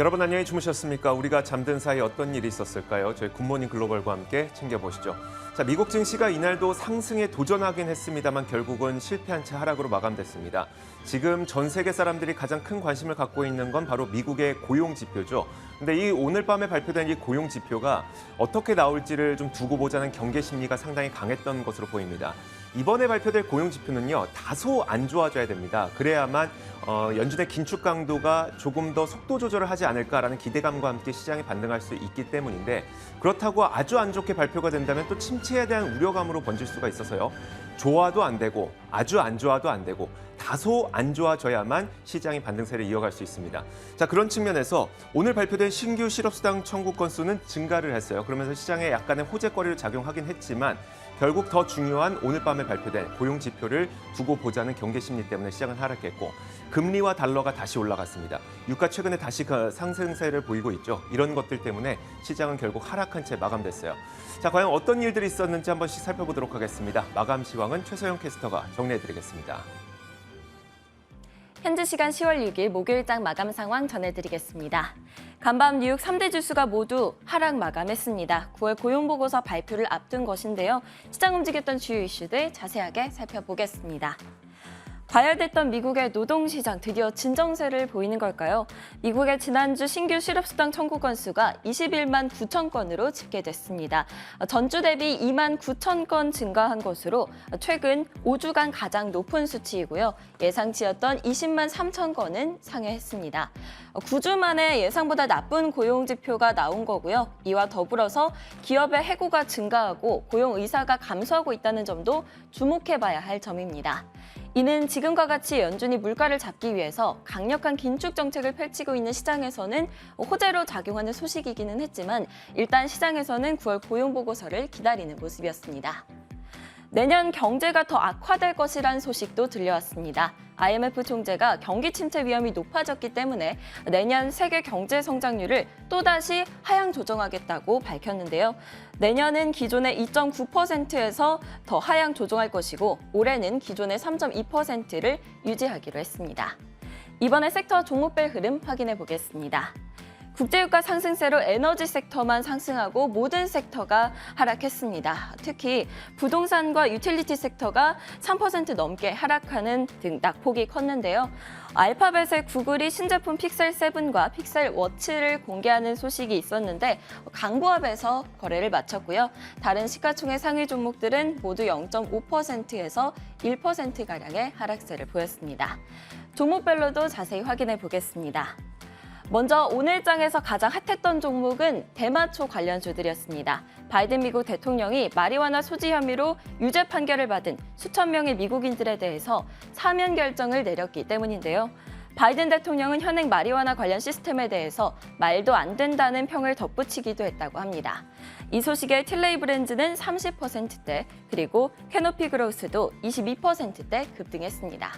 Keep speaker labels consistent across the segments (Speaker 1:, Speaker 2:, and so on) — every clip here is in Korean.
Speaker 1: 여러분 안녕히 주무셨습니까? 우리가 잠든 사이 어떤 일이 있었을까요? 저희 굿모닝 글로벌과 함께 챙겨보시죠. 자, 미국 증시가 이날도 상승에 도전하긴 했습니다만 결국은 실패한 채 하락으로 마감됐습니다. 지금 전 세계 사람들이 가장 큰 관심을 갖고 있는 건 바로 미국의 고용 지표죠. 근데 이 오늘 밤에 발표된 이 고용 지표가 어떻게 나올지를 좀 두고 보자는 경계 심리가 상당히 강했던 것으로 보입니다. 이번에 발표될 고용 지표는요, 다소 안 좋아져야 됩니다. 그래야만 연준의 긴축 강도가 조금 더 속도 조절을 하지 않을까라는 기대감과 함께 시장이 반등할 수 있기 때문인데, 그렇다고 아주 안 좋게 발표가 된다면 또 침체에 대한 우려감으로 번질 수가 있어서요. 좋아도 안 되고 아주 안 좋아도 안 되고 다소 안 좋아져야만 시장이 반등세를 이어갈 수 있습니다. 자, 그런 측면에서 오늘 발표된 신규 실업수당 청구 건수는 증가를 했어요. 그러면서 시장에 약간의 호재거리로 작용하긴 했지만 결국 더 중요한 오늘 밤에 발표된 고용 지표를 두고 보자는 경계 심리 때문에 시장은 하락했고, 금리와 달러가 다시 올라갔습니다. 유가 최근에 다시 상승세를 보이고 있죠. 이런 것들 때문에 시장은 결국 하락한 채 마감됐어요. 자, 과연 어떤 일들이 있었는지 한 번씩 살펴보도록 하겠습니다. 마감 시황은 최소영 캐스터가 정리해드리겠습니다.
Speaker 2: 현지 시간 10월 6일 목요일장 마감 상황 전해드리겠습니다. 간밤 뉴욕 3대 지수가 모두 하락 마감했습니다. 9월 고용보고서 발표를 앞둔 것인데요. 시장 움직였던 주요 이슈들 자세하게 살펴보겠습니다. 과열됐던 미국의 노동시장 드디어 진정세를 보이는 걸까요? 미국의 지난주 신규 실업수당 청구 건수가 21만 9천 건으로 집계됐습니다. 전주 대비 2만 9천 건 증가한 것으로 최근 5주간 가장 높은 수치이고요. 예상치였던 20만 3천 건은 상회했습니다. 9주 만에 예상보다 나쁜 고용 지표가 나온 거고요. 이와 더불어서 기업의 해고가 증가하고 고용 의사가 감소하고 있다는 점도 주목해봐야 할 점입니다. 이는 지금과 같이 연준이 물가를 잡기 위해서 강력한 긴축 정책을 펼치고 있는 시장에서는 호재로 작용하는 소식이기는 했지만 일단 시장에서는 9월 고용보고서를 기다리는 모습이었습니다. 내년 경제가 더 악화될 것이란 소식도 들려왔습니다. IMF 총재가 경기 침체 위험이 높아졌기 때문에 내년 세계 경제 성장률을 또다시 하향 조정하겠다고 밝혔는데요. 내년은 기존의 2.9%에서 더 하향 조정할 것이고 올해는 기존의 3.2%를 유지하기로 했습니다. 이번에 섹터 종목별 흐름 확인해 보겠습니다. 국제유가 상승세로 에너지 섹터만 상승하고 모든 섹터가 하락했습니다. 특히 부동산과 유틸리티 섹터가 3% 넘게 하락하는 등 낙폭이 컸는데요. 알파벳의 구글이 신제품 픽셀 7과 픽셀 워치를 공개하는 소식이 있었는데 강보합에서 거래를 마쳤고요. 다른 시가총액 상위 종목들은 모두 0.5%에서 1%가량의 하락세를 보였습니다. 종목별로도 자세히 확인해 보겠습니다. 먼저 오늘장에서 가장 핫했던 종목은 대마초 관련주들이었습니다. 바이든 미국 대통령이 마리화나 소지 혐의로 유죄 판결을 받은 수천 명의 미국인들에 대해서 사면 결정을 내렸기 때문인데요. 바이든 대통령은 현행 마리화나 관련 시스템에 대해서 말도 안 된다는 평을 덧붙이기도 했다고 합니다. 이 소식에 틸레이 브랜즈는 30%대, 그리고 캐노피 그로스도 22%대 급등했습니다.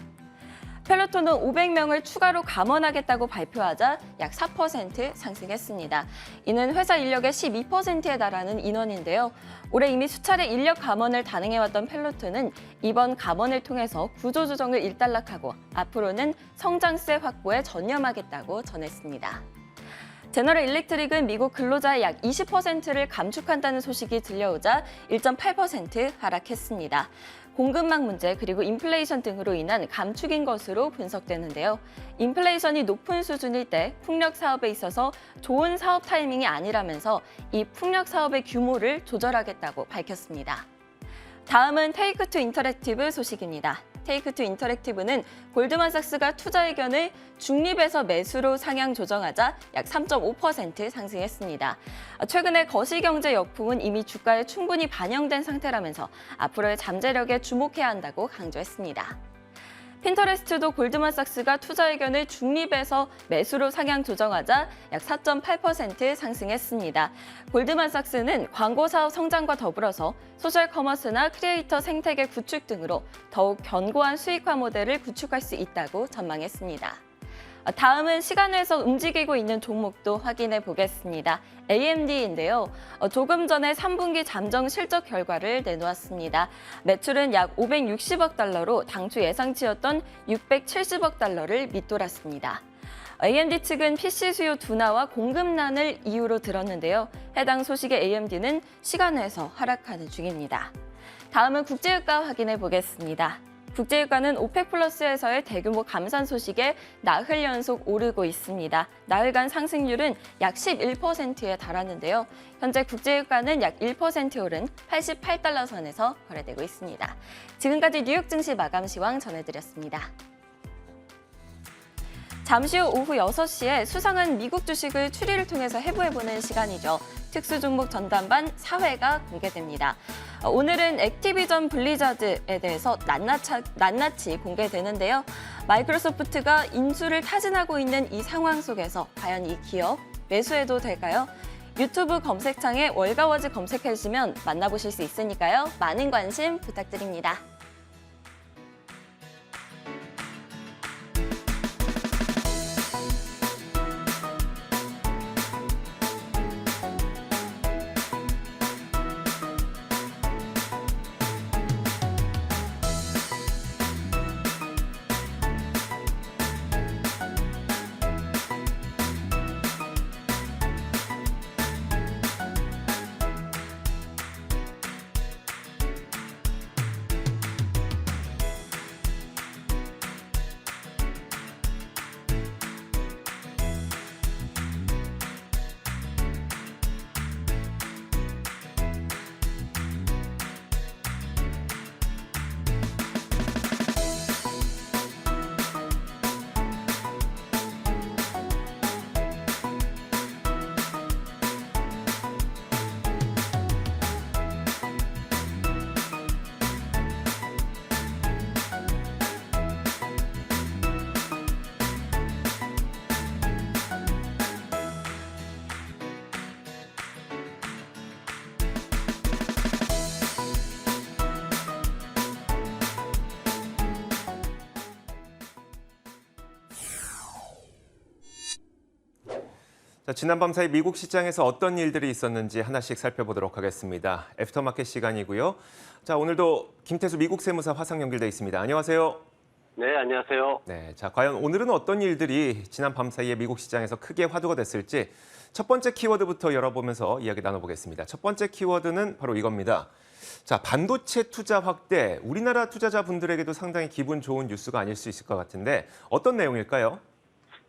Speaker 2: 펠로톤은 500명을 추가로 감원하겠다고 발표하자 약 4% 상승했습니다. 이는 회사 인력의 12%에 달하는 인원인데요. 올해 이미 수차례 인력 감원을 단행해왔던 펠로톤은 이번 감원을 통해서 구조조정을 일단락하고 앞으로는 성장세 확보에 전념하겠다고 전했습니다. 제너럴 일렉트릭은 미국 근로자의 약 20%를 감축한다는 소식이 들려오자 1.8% 하락했습니다. 공급망 문제 그리고 인플레이션 등으로 인한 감축인 것으로 분석되는데요. 인플레이션이 높은 수준일 때 풍력 사업에 있어서 좋은 사업 타이밍이 아니라면서 이 풍력 사업의 규모를 조절하겠다고 밝혔습니다. 다음은 테이크투 인터랙티브 소식입니다. 테이크투 인터랙티브는 골드만삭스가 투자 의견을 중립에서 매수로 상향 조정하자 약 3.5% 상승했습니다. 최근에 거시경제 역풍은 이미 주가에 충분히 반영된 상태라면서 앞으로의 잠재력에 주목해야 한다고 강조했습니다. 핀터레스트도 골드만삭스가 투자 의견을 중립에서 매수로 상향 조정하자 약 4.8% 상승했습니다. 골드만삭스는 광고 사업 성장과 더불어서 소셜 커머스나 크리에이터 생태계 구축 등으로 더욱 견고한 수익화 모델을 구축할 수 있다고 전망했습니다. 다음은 시간에서 움직이고 있는 종목도 확인해 보겠습니다. AMD인데요. 조금 전에 3분기 잠정 실적 결과를 내놓았습니다. 매출은 약 560억 달러로 당초 예상치였던 670억 달러를 밑돌았습니다. AMD 측은 PC 수요 둔화와 공급난을 이유로 들었는데요. 해당 소식에 AMD는 시간에서 하락하는 중입니다. 다음은 국제유가 확인해 보겠습니다. 국제유가는 오펙 플러스에서의 대규모 감산 소식에 나흘 연속 오르고 있습니다. 나흘간 상승률은 약 11%에 달하는데요. 현재 국제유가는 약 1% 오른 88달러 선에서 거래되고 있습니다. 지금까지 뉴욕 증시 마감 시황 전해드렸습니다. 잠시 후 오후 6시에 수상한 미국 주식을 추리를 통해서 해부해보는 시간이죠. 특수 종목 전담반 4회가 공개됩니다. 오늘은 액티비전 블리자드에 대해서 낱낱이 공개되는데요. 마이크로소프트가 인수를 타진하고 있는 이 상황 속에서 과연 이 기업 매수해도 될까요? 유튜브 검색창에 월가워즈 검색해주시면 만나보실 수 있으니까요. 많은 관심 부탁드립니다.
Speaker 1: 자, 지난밤 사이 미국 시장에서 어떤 일들이 있었는지 하나씩 살펴보도록 하겠습니다. 애프터마켓 시간이고요. 자, 오늘도 김태수 미국 세무사 화상 연결돼 있습니다. 안녕하세요.
Speaker 3: 네, 안녕하세요.
Speaker 1: 네, 자, 과연 오늘은 어떤 일들이 지난 밤 사이에 미국 시장에서 크게 화두가 됐을지 첫 번째 키워드부터 열어보면서 이야기 나눠보겠습니다. 첫 번째 키워드는 바로 이겁니다. 자, 반도체 투자 확대, 우리나라 투자자분들에게도 상당히 기분 좋은 뉴스가 아닐 수 있을 것 같은데 어떤 내용일까요?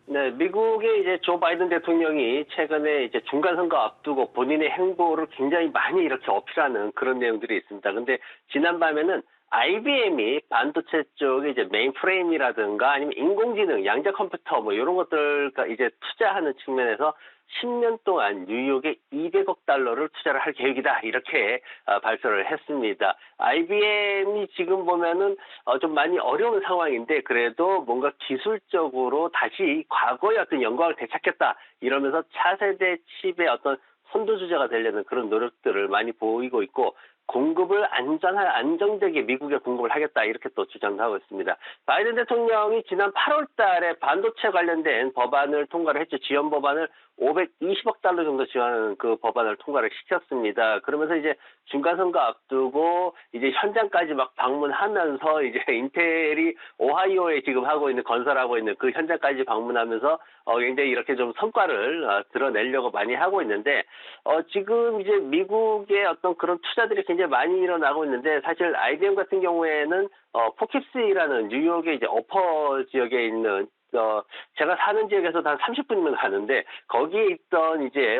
Speaker 3: 네, 미국의 이제 조 바이든 대통령이 최근에 이제 중간 선거 앞두고 본인의 행보를 굉장히 많이 이렇게 어필하는 그런 내용들이 있습니다. 근데 지난밤에는 IBM이 반도체 쪽에 이제 메인프레임이라든가 아니면 인공지능, 양자 컴퓨터 뭐 이런 것들 이제 투자하는 측면에서 10년 동안 뉴욕에 200억 달러를 투자를 할 계획이다 이렇게 발표를 했습니다. IBM이 지금 보면은 좀 많이 어려운 상황인데 그래도 뭔가 기술적으로 다시 과거의 어떤 영광을 되찾겠다 이러면서 차세대 칩의 어떤 선두주자가 되려는 그런 노력들을 많이 보이고 있고 공급을 안정되게 미국에 공급을 하겠다 이렇게 또 주장하고 있습니다. 바이든 대통령이 지난 8월 달에 반도체 관련된 법안을 통과를 했죠. 지원 법안을 520억 달러 정도 지원하는 그 법안을 통과를 시켰습니다. 그러면서 이제 중간선거 앞두고 이제 현장까지 막 방문하면서 이제 인텔이 오하이오에 지금 건설하고 있는 그 현장까지 방문하면서 굉장히 이렇게 좀 성과를 드러내려고 많이 하고 있는데 지금 이제 미국의 어떤 그런 투자들이 굉장히 많이 일어나고 있는데 사실 IBM 같은 경우에는 포킵스라는 뉴욕의 이제 어퍼 지역에 있는 제가 사는 지역에서 한 30분이면 가는데 거기에 있던 이제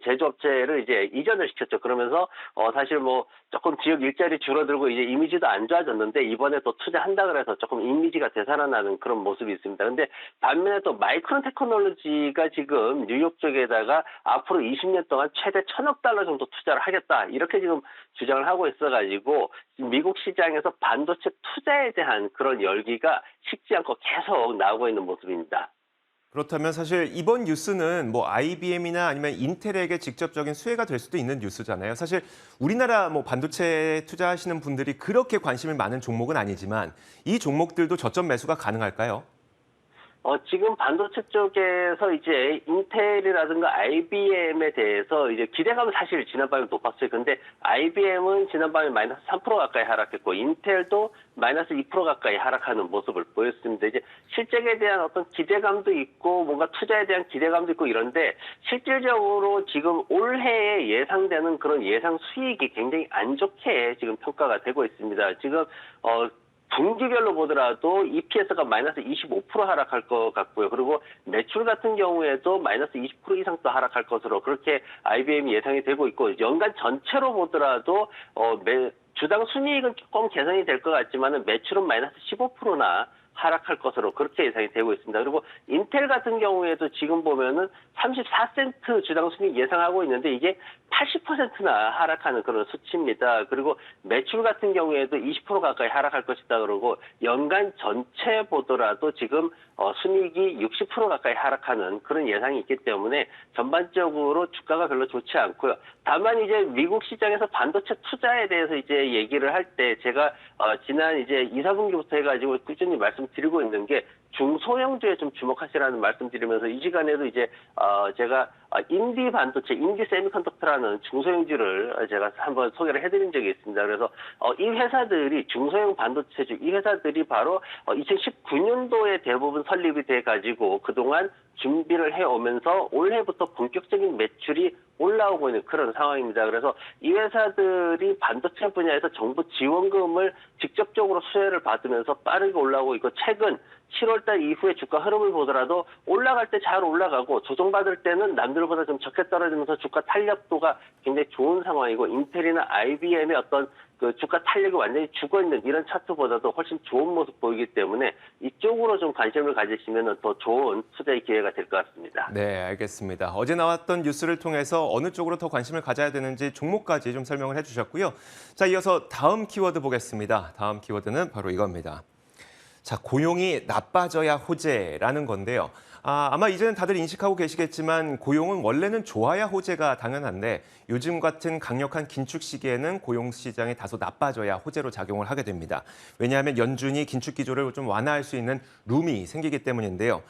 Speaker 3: 제조업체를 이제 이전을 시켰죠. 그러면서 사실 뭐 조금 지역 일자리 줄어들고 이제 이미지도 안 좋아졌는데 이번에 또 투자한다 그래서 조금 이미지가 되살아나는 그런 모습이 있습니다. 근데 반면에 또 마이크론 테크놀로지가 지금 뉴욕 쪽에다가 앞으로 20년 동안 최대 1,000억 달러 정도 투자를 하겠다 이렇게 지금 주장을 하고 있어가지고 미국 시장에서 반도체 투자에 대한 그런 열기가 식지 않고 계속 나오고 있는 모습입니다.
Speaker 1: 그렇다면 사실 이번 뉴스는 뭐 IBM이나 아니면 인텔에게 직접적인 수혜가 될 수도 있는 뉴스잖아요. 사실 우리나라 뭐 반도체 투자하시는 분들이 그렇게 관심이 많은 종목은 아니지만 이 종목들도 저점 매수가 가능할까요?
Speaker 3: 지금 반도체 쪽에서 이제 인텔이라든가 IBM에 대해서 이제 기대감은 사실 지난밤에 높았어요. 근데 IBM은 지난밤에 마이너스 3% 가까이 하락했고, 인텔도 마이너스 2% 가까이 하락하는 모습을 보였습니다. 이제 실적에 대한 어떤 기대감도 있고, 뭔가 투자에 대한 기대감도 있고 이런데, 실질적으로 지금 올해에 예상되는 그런 예상 수익이 굉장히 안 좋게 지금 평가가 되고 있습니다. 지금, 분기별로 보더라도 EPS가 마이너스 25% 하락할 것 같고요. 그리고 매출 같은 경우에도 마이너스 20% 이상 또 하락할 것으로 그렇게 IBM이 예상이 되고 있고, 연간 전체로 보더라도 주당 순이익은 조금 개선이 될 것 같지만 매출은 마이너스 15%나 하락할 것으로 그렇게 예상이 되고 있습니다. 그리고 인텔 같은 경우에도 지금 보면은 34센트 주당 순이익 예상하고 있는데 이게 80%나 하락하는 그런 수치입니다. 그리고 매출 같은 경우에도 20% 가까이 하락할 것이다 그러고, 연간 전체 보더라도 지금 순이익이 60% 가까이 하락하는 그런 예상이 있기 때문에 전반적으로 주가가 별로 좋지 않고요. 다만 이제 미국 시장에서 반도체 투자에 대해서 이제 얘기를 할 때 제가 지난 이제 2, 4분기부터 해가지고 꾸준히 말씀드리고 있는 게, 중소형주에 좀 주목하시라는 말씀드리면서 이 시간에도 이제 제가 인디 반도체, 인디 세미컨덕터라는 중소형주를 제가 한번 소개를 해드린 적이 있습니다. 그래서 이 회사들이, 중소형 반도체주 이 회사들이 바로 2019년도에 대부분 설립이 돼 가지고 그동안 준비를 해오면서 올해부터 본격적인 매출이 올라오고 있는 그런 상황입니다. 그래서 이 회사들이 반도체 분야에서 정부 지원금을 직접적으로 수혜를 받으면서 빠르게 올라오고 있고, 최근 7월달 이후에 주가 흐름을 보더라도 올라갈 때 잘 올라가고 조정받을 때는 남들보다 좀 적게 떨어지면서 주가 탄력도가 굉장히 좋은 상황이고, 인텔이나 IBM의 어떤 그 주가 탄력이 완전히 죽어있는 이런 차트보다도 훨씬 좋은 모습 보이기 때문에 이쪽으로 좀 관심을 가지시면 더 좋은 투자의 기회가 될 것 같습니다.
Speaker 1: 네, 알겠습니다. 어제 나왔던 뉴스를 통해서 어느 쪽으로 더 관심을 가져야 되는지 종목까지 좀 설명을 해주셨고요. 자, 이어서 다음 키워드 보겠습니다. 다음 키워드는 바로 이겁니다. 자, 고용이 나빠져야 호재라는 건데요. 아마 이제는 다들 인식하고 계시겠지만 고용은 원래는 좋아야 호재가 당연한데, 요즘 같은 강력한 긴축 시기에는 고용 시장이 다소 나빠져야 호재로 작용을 하게 됩니다. 왜냐하면 연준이 긴축 기조를 좀 완화할 수 있는 룸이 생기기 때문인데요.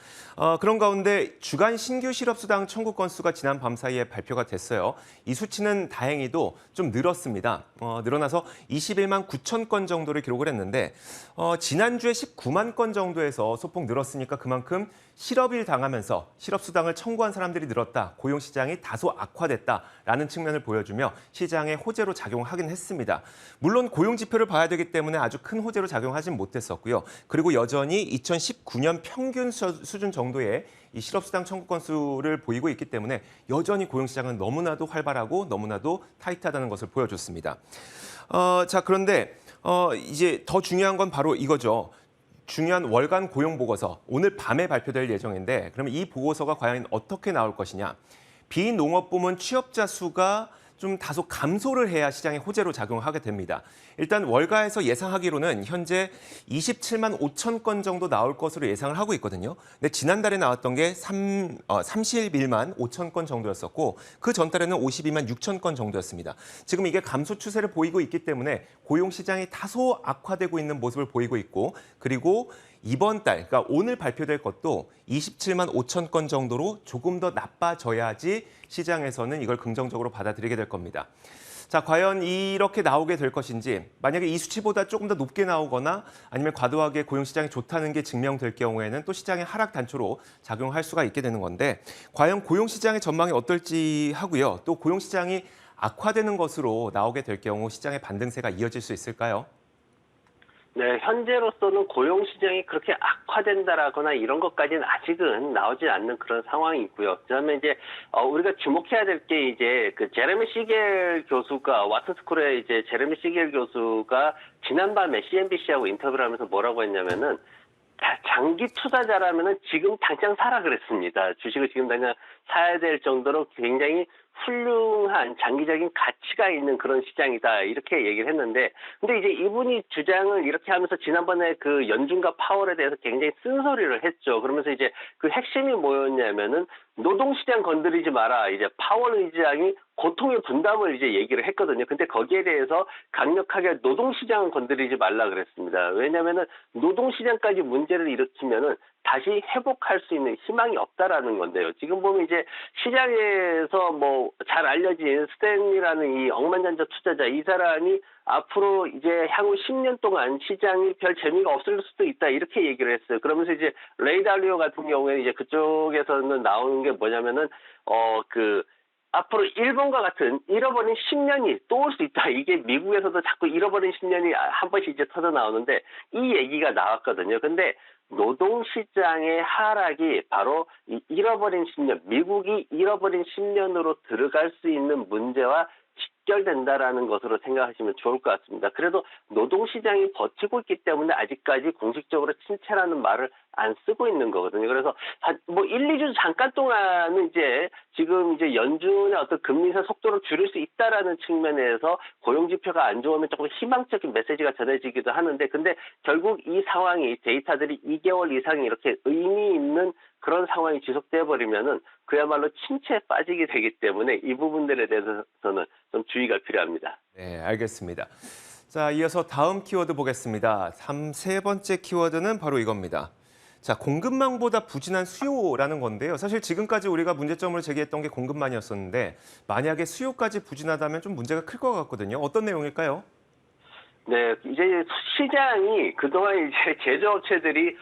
Speaker 1: 그런 가운데 주간 신규 실업수당 청구 건수가 지난 밤 사이에 발표가 됐어요. 이 수치는 다행히도 좀 늘었습니다. 늘어나서 21만 9천 건 정도를 기록을 했는데, 지난주에 19만 건 정도에서 소폭 늘었으니까 그만큼 실업일 당하면서 실업수당을 청구한 사람들이 늘었다, 고용시장이 다소 악화됐다라는 측면을 보여주며 시장의 호재로 작용하긴 했습니다. 물론 고용지표를 봐야 되기 때문에 아주 큰 호재로 작용하진 못했었고요. 그리고 여전히 2019년 평균 수준 정도의 이 실업수당 청구 건수를 보이고 있기 때문에 여전히 고용시장은 너무나도 활발하고 너무나도 타이트하다는 것을 보여줬습니다. 자, 그런데 이제 더 중요한 건 바로 이거죠. 중요한 월간 고용 보고서, 오늘 밤에 발표될 예정인데, 그러면 이 보고서가 과연 어떻게 나올 것이냐. 비농업 부문 취업자 수가 좀 다소 감소를 해야 시장의 호재로 작용하게 됩니다. 일단 월가에서 예상하기로는 현재 27만 5천 건 정도 나올 것으로 예상을 하고 있거든요. 근데 지난달에 나왔던 게 31만 5천 건 정도였었고, 그 전달에는 52만 6천 건 정도였습니다. 지금 이게 감소 추세를 보이고 있기 때문에 고용 시장이 다소 악화되고 있는 모습을 보이고 있고, 그리고 이번 달, 그러니까 오늘 발표될 것도 27만 5천 건 정도로 조금 더 나빠져야지 시장에서는 이걸 긍정적으로 받아들이게 될 겁니다. 자, 과연 이렇게 나오게 될 것인지, 만약에 이 수치보다 조금 더 높게 나오거나 아니면 과도하게 고용시장이 좋다는 게 증명될 경우에는 또 시장의 하락 단초로 작용할 수가 있게 되는 건데, 과연 고용시장의 전망이 어떨지 하고요. 또 고용시장이 악화되는 것으로 나오게 될 경우 시장의 반등세가 이어질 수 있을까요?
Speaker 3: 네, 현재로서는 고용시장이 그렇게 악화된다라거나 이런 것까지는 아직은 나오지 않는 그런 상황이 있고요. 그다음에 이제, 우리가 주목해야 될 게 이제 그 제레미 시겔 교수가, 와트스쿨의 이제 제레미 시겔 교수가 지난밤에 CNBC하고 인터뷰를 하면서 뭐라고 했냐면은, 장기 투자자라면은 지금 당장 사라 그랬습니다. 주식을 지금 당장 사야 될 정도로 굉장히 훌륭한 장기적인 가치가 있는 그런 시장이다, 이렇게 얘기를 했는데, 근데 이제 이분이 주장을 이렇게 하면서 지난번에 그 연준과 파월에 대해서 굉장히 쓴소리를 했죠. 그러면서 이제 그 핵심이 뭐였냐면은, 노동시장 건드리지 마라. 이제 파월 의장이 고통의 분담을 이제 얘기를 했거든요. 근데 거기에 대해서 강력하게 노동시장은 건드리지 말라 그랬습니다. 왜냐면은 노동시장까지 문제를 일으키면은 다시 회복할 수 있는 희망이 없다라는 건데요. 지금 보면 이제 시장에서 뭐 잘 알려진 스탠이라는 이 억만장자 투자자 이 사람이 앞으로 이제 향후 10년 동안 시장이 별 재미가 없을 수도 있다 이렇게 얘기를 했어요. 그러면서 이제 레이 달리오 같은 경우에는 이제 그쪽에서는 나오는 게 뭐냐면은 앞으로 일본과 같은 잃어버린 10년이 또 올 수 있다. 이게 미국에서도 자꾸 잃어버린 10년이 한 번씩 이제 터져 나오는데 이 얘기가 나왔거든요. 근데 노동시장의 하락이 바로 이 잃어버린 10년, 미국이 잃어버린 10년으로 들어갈 수 있는 문제와 직결된다라는 것으로 생각하시면 좋을 것 같습니다. 그래도 노동시장이 버티고 있기 때문에 아직까지 공식적으로 침체라는 말을 안 쓰고 있는 거거든요. 그래서 뭐 1, 2주 잠깐 동안은 이제 지금 이제 연준의 어떤 금리 인상 속도를 줄일 수 있다라는 측면에서 고용 지표가 안 좋으면 조금 희망적인 메시지가 전해지기도 하는데 근데 결국 이 상황이 데이터들이 2개월 이상이 이렇게 의미 있는 그런 상황이 지속돼 버리면은 그야말로 침체에 빠지게 되기 때문에 이 부분들에 대해서는 좀 주의가 필요합니다.
Speaker 1: 네, 알겠습니다. 자, 이어서 다음 키워드 보겠습니다. 세 번째 키워드는 바로 이겁니다. 자, 공급망보다 부진한 수요라는 건데요. 사실 지금까지 우리가 문제점으로 제기했던 게 공급망이었었는데 만약에 수요까지 부진하다면 좀 문제가 클 것 같거든요. 어떤 내용일까요?
Speaker 3: 네, 이제 시장이 그동안 이제 제조업체들이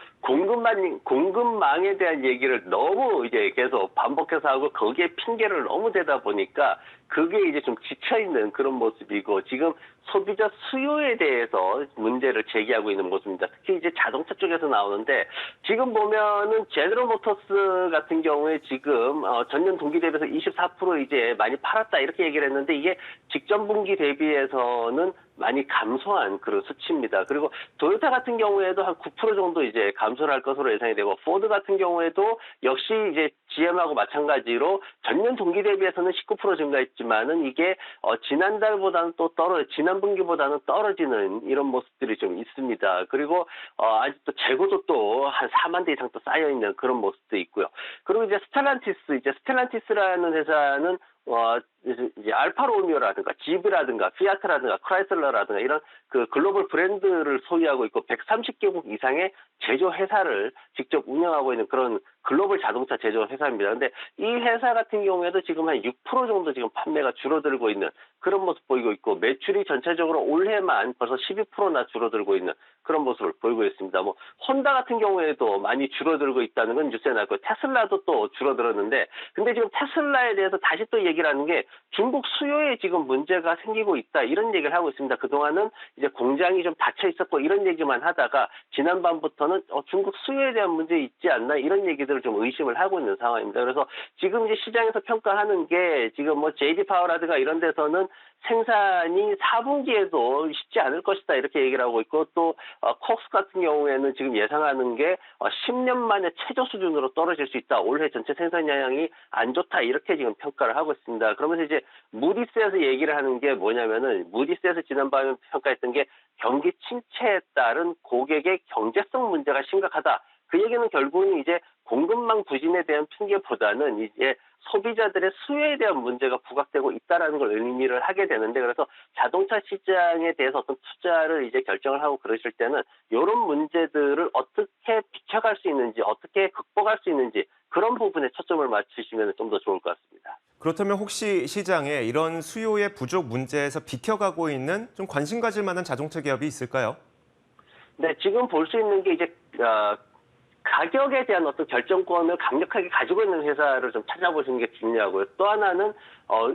Speaker 3: 공급망에 대한 얘기를 너무 이제 계속 반복해서 하고 거기에 핑계를 너무 대다 보니까 그게 이제 좀 지쳐있는 그런 모습이고 지금 소비자 수요에 대해서 문제를 제기하고 있는 모습입니다. 특히 이제 자동차 쪽에서 나오는데 지금 보면은 제너럴 모터스 같은 경우에 지금 전년 동기 대비해서 24% 이제 많이 팔았다 이렇게 얘기를 했는데 이게 직전 분기 대비해서는 많이 감소한 그런 수치입니다. 그리고 도요타 같은 경우에도 한 9% 정도 이제 감소를 할 것으로 예상이 되고 포드 같은 경우에도 역시 이제 GM하고 마찬가지로 전년 동기 대비해서는 19% 증가했지만은 이게 지난달보다는 또 지난 분기보다는 떨어지는 이런 모습들이 좀 있습니다. 그리고 아직도 재고도 또 한 4만 대 이상 또 쌓여 있는 그런 모습도 있고요. 그리고 이제 스텔란티스라는 회사는 이제 알파 로미오라든가 지브라든가 피아트라든가 크라이슬러라든가 이런 그 글로벌 브랜드를 소유하고 있고 130개국 이상의 제조 회사를 직접 운영하고 있는 그런 글로벌 자동차 제조 회사입니다. 근데 이 회사 같은 경우에도 지금 한 6% 정도 지금 판매가 줄어들고 있는 그런 모습 보이고 있고 매출이 전체적으로 올해만 벌써 12%나 줄어들고 있는 그런 모습을 보이고 있습니다. 뭐 혼다 같은 경우에도 많이 줄어들고 있다는 건 뉴스에 나왔고 테슬라도 또 줄어들었는데 근데 지금 테슬라에 대해서 다시 또 얘기를 하는 게 중국 수요에 지금 문제가 생기고 있다 이런 얘기를 하고 있습니다. 그동안은 이제 공장이 좀 닫혀 있었고 이런 얘기만 하다가 지난밤부터는 중국 수요에 대한 문제 있지 않나 이런 얘기들을 좀 의심을 하고 있는 상황입니다. 그래서 지금 이제 시장에서 평가하는 게 지금 뭐 JD 파워라든가 이런 데서는 생산이 4분기에도 쉽지 않을 것이다 이렇게 얘기를 하고 있고 또 콕스 같은 경우에는 지금 예상하는 게 10년 만에 최저 수준으로 떨어질 수 있다. 올해 전체 생산량이 안 좋다 이렇게 지금 평가를 하고 있습니다. 그러면서 이제 무디스에서 얘기를 하는 게 뭐냐면은 무디스에서 지난밤에 평가했던 게 경기 침체에 따른 고객의 경제성 문제가 심각하다. 그 얘기는 결국은 이제 공급망 부진에 대한 핑계보다는 이제 소비자들의 수요에 대한 문제가 부각되고 있다라는 걸 의미를 하게 되는데 그래서 자동차 시장에 대해서 어떤 투자를 이제 결정을 하고 그러실 때는 이런 문제들을 어떻게 비켜갈 수 있는지 어떻게 극복할 수 있는지 그런 부분에 초점을 맞추시면 좀 더 좋을 것 같습니다.
Speaker 1: 그렇다면 혹시 시장에 이런 수요의 부족 문제에서 비켜가고 있는 좀 관심 가질 만한 자동차 기업이 있을까요?
Speaker 3: 네, 지금 볼 수 있는 게 이제 가격에 대한 어떤 결정권을 강력하게 가지고 있는 회사를 좀 찾아보시는 게 중요하고요. 또 하나는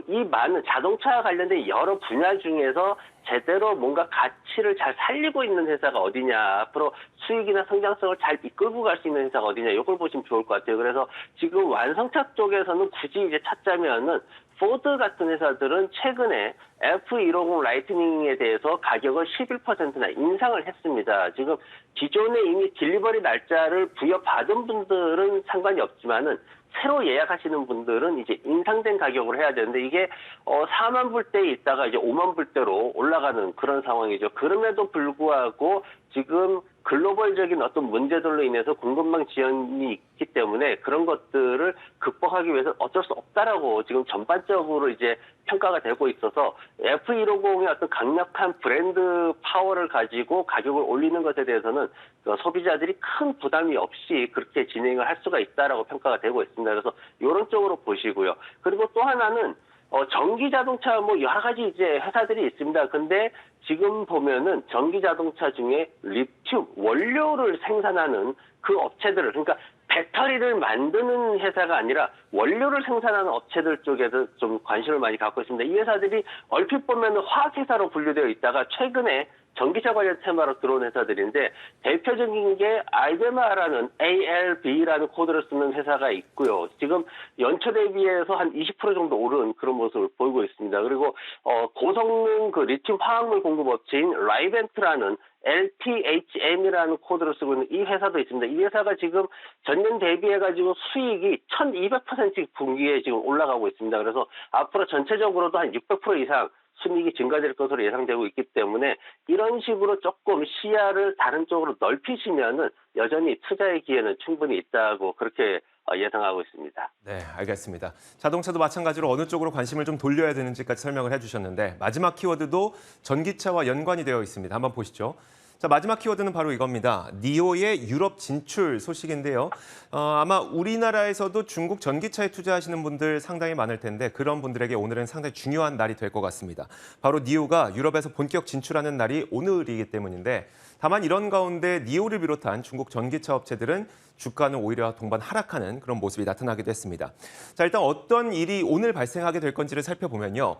Speaker 3: 이 많은 자동차와 관련된 여러 분야 중에서 제대로 뭔가 가치를 잘 살리고 있는 회사가 어디냐, 앞으로 수익이나 성장성을 잘 이끌고 갈 수 있는 회사가 어디냐, 이걸 보시면 좋을 것 같아요. 그래서 지금 완성차 쪽에서는 굳이 이제 찾자면은 포드 같은 회사들은 최근에 F150 라이트닝에 대해서 가격을 11%나 인상을 했습니다. 지금 기존에 이미 딜리버리 날짜를 부여받은 분들은 상관이 없지만은 새로 예약하시는 분들은 이제 인상된 가격으로 해야 되는데 이게 4만 불대에 있다가 이제 5만 불대로 올라가는 그런 상황이죠. 그럼에도 불구하고 지금 글로벌적인 어떤 문제들로 인해서 공급망 지연이 있기 때문에 그런 것들을 극복하기 위해서 어쩔 수 없다라고 지금 전반적으로 이제 평가가 되고 있어서 F150의 어떤 강력한 브랜드 파워를 가지고 가격을 올리는 것에 대해서는 소비자들이 큰 부담이 없이 그렇게 진행을 할 수가 있다라고 평가가 되고 있습니다. 그래서 이런 쪽으로 보시고요. 그리고 또 하나는 전기 자동차 뭐 여러 가지 이제 회사들이 있습니다. 근데 지금 보면은 전기 자동차 중에 리튬 원료를 생산하는 그 업체들을, 그러니까 배터리를 만드는 회사가 아니라 원료를 생산하는 업체들 쪽에서 좀 관심을 많이 갖고 있습니다. 이 회사들이 얼핏 보면 화학회사로 분류되어 있다가 최근에 전기차 관련 테마로 들어온 회사들인데, 대표적인 게 알베마라는 ALB라는 코드를 쓰는 회사가 있고요. 지금 연초 대비해서 한 20% 정도 오른 그런 모습을 보이고 있습니다. 그리고 고성능 그 리튬 화학물 공급업체인 라이벤트라는 LTHM이라는 코드를 쓰고 있는 이 회사도 있습니다. 이 회사가 지금 전년 대비해가지고 수익이 1200% 분기에 지금 올라가고 있습니다. 그래서 앞으로 전체적으로도 한 600% 이상 순이익이 증가될 것으로 예상되고 있기 때문에 이런 식으로 조금 시야를 다른 쪽으로 넓히시면은 여전히 투자의 기회는 충분히 있다고 그렇게 예상하고 있습니다.
Speaker 1: 네, 알겠습니다. 자동차도 마찬가지로 어느 쪽으로 관심을 좀 돌려야 되는지까지 설명을 해주셨는데 마지막 키워드도 전기차와 연관이 되어 있습니다. 한번 보시죠. 자, 마지막 키워드는 바로 이겁니다. 니오의 유럽 진출 소식인데요. 아마 우리나라에서도 중국 전기차에 투자하시는 분들 상당히 많을 텐데 그런 분들에게 오늘은 상당히 중요한 날이 될 것 같습니다. 바로 니오가 유럽에서 본격 진출하는 날이 오늘이기 때문인데, 다만 이런 가운데 니오를 비롯한 중국 전기차 업체들은 주가는 오히려 동반 하락하는 그런 모습이 나타나기도 했습니다. 자, 일단 어떤 일이 오늘 발생하게 될 건지를 살펴보면요.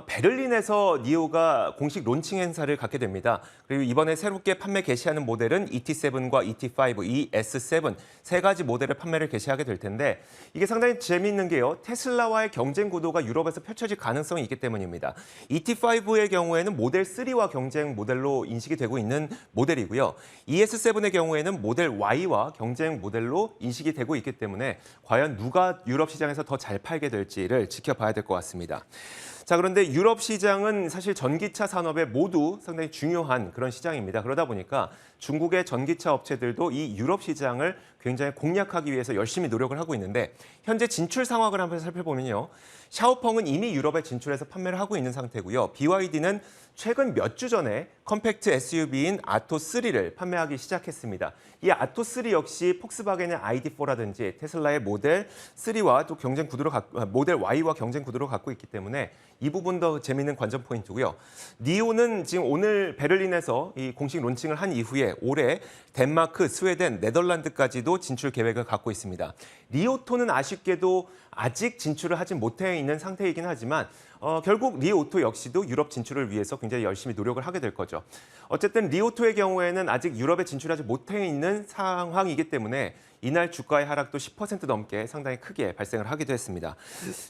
Speaker 1: 베를린에서 니오가 공식 론칭 행사를 갖게 됩니다. 그리고 이번에 새롭게 판매 개시하는 모델은 ET7과 ET5, ES7 세 가지 모델을 판매를 개시하게 될 텐데, 이게 상당히 재미있는 게요. 테슬라와의 경쟁 구도가 유럽에서 펼쳐질 가능성이 있기 때문입니다. ET5의 경우에는 모델 3와 경쟁 모델로 인식이 되고 있는 모델이고요. ES7의 경우에는 모델 Y와 경쟁 모델로 인식이 되고 있기 때문에 과연 누가 유럽 시장에서 더 잘 팔게 될지를 지켜봐야 될 것 같습니다. 자, 그런데 유럽 시장은 사실 전기차 산업에 모두 상당히 중요한 그런 시장입니다. 그러다 보니까 중국의 전기차 업체들도 이 유럽 시장을 굉장히 공략하기 위해서 열심히 노력을 하고 있는데, 현재 진출 상황을 한번 살펴보면요. 샤오펑은 이미 유럽에 진출해서 판매를 하고 있는 상태고요. BYD는 최근 몇 주 전에 컴팩트 SUV인 아토3를 판매하기 시작했습니다. 이 아토3 역시 폭스바겐의 ID4라든지 테슬라의 모델 3와 또 경쟁 구도로 모델 Y와 경쟁 구도로 갖고 있기 때문에 이 부분도 재미있는 관전 포인트고요. 니오는 지금 오늘 베를린에서 이 공식 론칭을 한 이후에 올해 덴마크, 스웨덴, 네덜란드까지도 진출 계획을 갖고 있습니다. 리오토는 아쉽게도 아직 진출을 하지 못해 있는 상태이긴 하지만 결국 리오토 역시도 유럽 진출을 위해서 굉장히 열심히 노력을 하게 될 거죠. 어쨌든 리오토의 경우에는 아직 유럽에 진출하지 못해 있는 상황이기 때문에 이날 주가의 하락도 10% 넘게 상당히 크게 발생을 하기도 했습니다.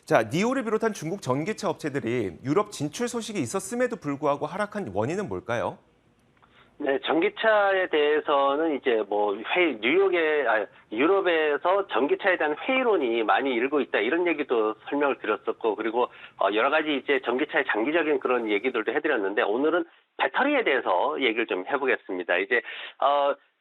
Speaker 1: 자, 니오를 비롯한 중국 전기차 업체들이 유럽 진출 소식이 있었음에도 불구하고 하락한 원인은 뭘까요?
Speaker 3: 네, 전기차에 대해서는 이제 뭐 유럽에서 전기차에 대한 회의론이 많이 일고 있다, 이런 얘기도 설명을 드렸었고, 그리고 여러 가지 이제 전기차의 장기적인 그런 얘기들도 해드렸는데, 오늘은 배터리에 대해서 얘기를 좀 해보겠습니다. 이제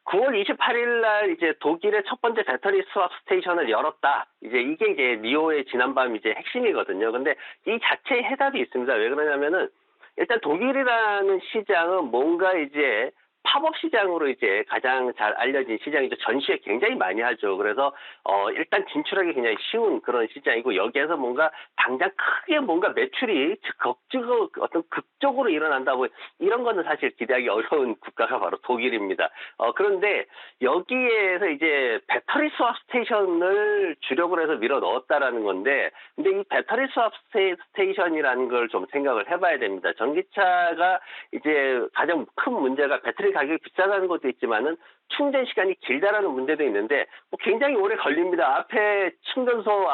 Speaker 3: 9월 28일 날 이제 독일의 첫 번째 배터리 스왑 스테이션을 열었다. 이게 이제 니오의 지난밤 이제 핵심이거든요. 근데 이 자체의 해답이 있습니다. 왜 그러냐면은 일단 독일이라는 시장은 뭔가 이제 팝업 시장으로 이제 가장 잘 알려진 시장이죠. 전시회 굉장히 많이 하죠. 그래서 일단 진출하기 굉장히 쉬운 그런 시장이고, 여기에서 뭔가 당장 크게 뭔가 매출이 어떤 극적으로 일어난다고, 이런 거는 사실 기대하기 어려운 국가가 바로 독일입니다. 그런데 여기에서 이제 배터리 스왑 스테이션을 주력으로 해서 밀어 넣었다라는 건데, 근데 이 배터리 스왑 스테이션이라는 걸 좀 생각을 해봐야 됩니다. 전기차가 이제 가장 큰 문제가 배터리 가격이 비싸다는 것도 있지만은 충전 시간이 길다라는 문제도 있는데, 굉장히 오래 걸립니다. 앞에 충전소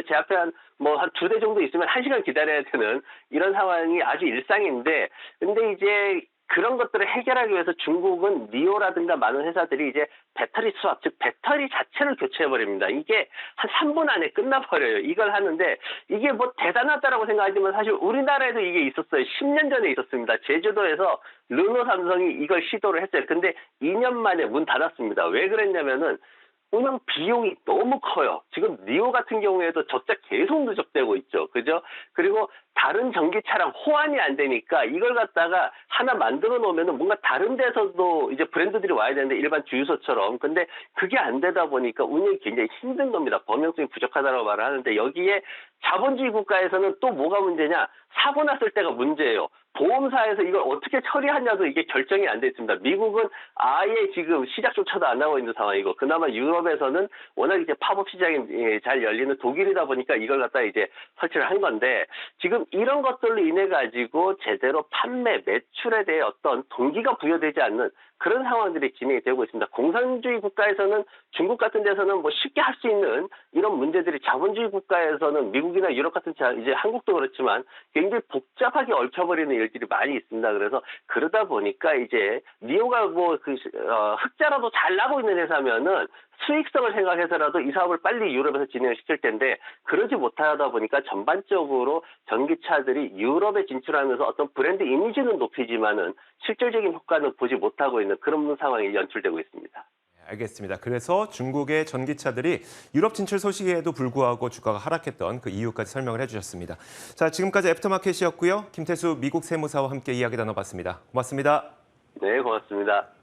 Speaker 3: 제 앞에 한 2대 정도 있으면 1시간 기다려야 되는 이런 상황이 아주 일상인데, 근데 이제 그런 것들을 해결하기 위해서 중국은 니오라든가 많은 회사들이 이제 배터리 수압, 즉 배터리 자체를 교체해버립니다. 이게 한 3분 안에 끝나버려요. 이걸 하는데 이게 뭐 대단하다라고 생각하지만 사실 우리나라에도 이게 있었어요. 10년 전에 있었습니다. 제주도에서 르노 삼성이 이걸 시도를 했어요. 근데 2년 만에 문 닫았습니다. 왜 그랬냐면은 운영 비용이 너무 커요. 지금 니오 같은 경우에도 적자 계속 누적되고 있죠. 그죠? 그리고 다른 전기차랑 호환이 안 되니까 이걸 갖다가 하나 만들어 놓으면은 뭔가 다른 데서도 이제 브랜드들이 와야 되는데 일반 주유소처럼. 근데 그게 안 되다 보니까 운영이 굉장히 힘든 겁니다. 범용성이 부족하다고 말을 하는데 여기에 자본주의 국가에서는 또 뭐가 문제냐? 사고 났을 때가 문제예요. 보험사에서 이걸 어떻게 처리하냐도 이게 결정이 안 돼 있습니다. 미국은 아예 지금 시작조차도 안 나오고 있는 상황이고, 그나마 유럽에서는 워낙 이제 팝업 시장이 잘 열리는 독일이다 보니까 이걸 갖다 이제 설치를 한 건데, 지금 이런 것들로 인해 가지고 제대로 판매, 매출에 대해 어떤 동기가 부여되지 않는 그런 상황들이 진행이 되고 있습니다. 공산주의 국가에서는, 중국 같은 데서는 뭐 쉽게 할 수 있는 이런 문제들이 자본주의 국가에서는 미국이나 유럽 같은 이제 한국도 그렇지만 굉장히 복잡하게 얽혀버리는 일들이 많이 있습니다. 그래서 그러다 보니까 이제 니오가 뭐 흑자라도 잘 나고 있는 회사면은 수익성을 생각해서라도 이 사업을 빨리 유럽에서 진행을 시킬 텐데 그러지 못하다 보니까 전반적으로 전기차들이 유럽에 진출하면서 어떤 브랜드 이미지는 높이지만은 실질적인 효과는 보지 못하고 있는 그런 상황이 연출되고 있습니다.
Speaker 1: 알겠습니다. 그래서 중국의 전기차들이 유럽 진출 소식에도 불구하고 주가가 하락했던 그 이유까지 설명을 해주셨습니다. 자, 지금까지 애프터마켓이었고요. 김태수 미국 세무사와 함께 이야기 나눠봤습니다. 고맙습니다.
Speaker 3: 네, 고맙습니다.